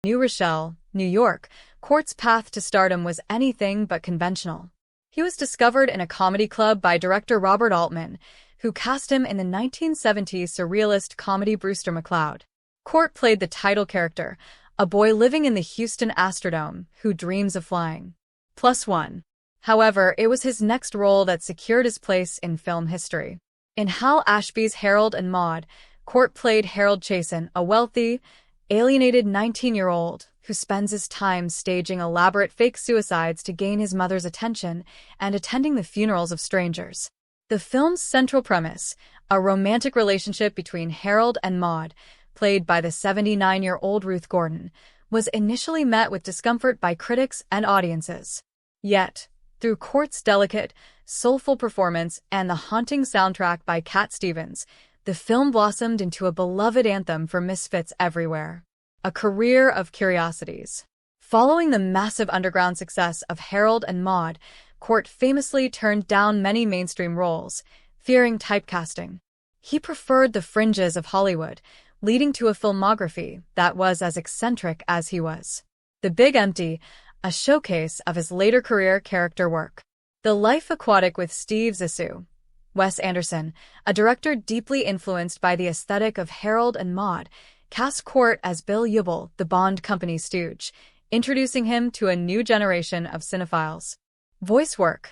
New Rochelle, New York, Cort's path to stardom was anything but conventional. He was discovered in a comedy club by director Robert Altman, who cast him in the 1970s surrealist comedy Brewster McCloud. Cort played the title character, a boy living in the Houston Astrodome who dreams of flying. +1. However, it was his next role that secured his place in film history. In Hal Ashby's Harold and Maude, Cort played Harold Chasen, a wealthy, alienated 19-year-old who spends his time staging elaborate fake suicides to gain his mother's attention and attending the funerals of strangers. The film's central premise, a romantic relationship between Harold and Maude, played by the 79-year-old Ruth Gordon, was initially met with discomfort by critics and audiences. Yet, through Cort's delicate, soulful performance and the haunting soundtrack by Cat Stevens, the film blossomed into a beloved anthem for misfits everywhere. A career of curiosities. Following the massive underground success of Harold and Maude, Cort famously turned down many mainstream roles, fearing typecasting. He preferred the fringes of Hollywood, leading to a filmography that was as eccentric as he was. The Big Empty, a showcase of his later career character work. The Life Aquatic with Steve Zissou. Wes Anderson, a director deeply influenced by the aesthetic of Harold and Maude, cast Cort as Bill Hubel, the Bond company stooge, introducing him to a new generation of cinephiles. Voice work.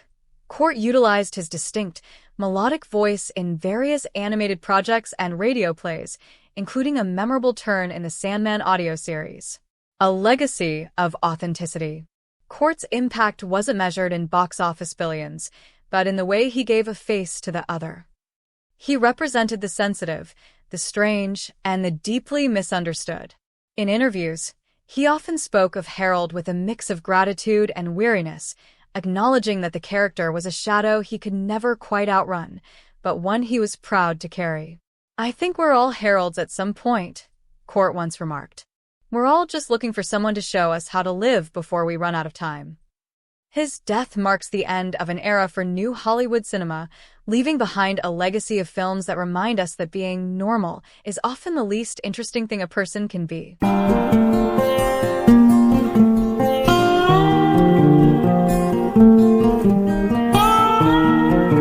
Cort utilized his distinct, melodic voice in various animated projects and radio plays, including a memorable turn in the Sandman audio series. A legacy of authenticity. Cort's impact wasn't measured in box office billions, but in the way he gave a face to the other. He represented the sensitive, the strange, and the deeply misunderstood. In interviews, he often spoke of Harold with a mix of gratitude and weariness, acknowledging that the character was a shadow he could never quite outrun, but one he was proud to carry. "I think we're all Harolds at some point," Cort once remarked. "We're all just looking for someone to show us how to live before we run out of time." His death marks the end of an era for new Hollywood cinema, leaving behind a legacy of films that remind us that being normal is often the least interesting thing a person can be.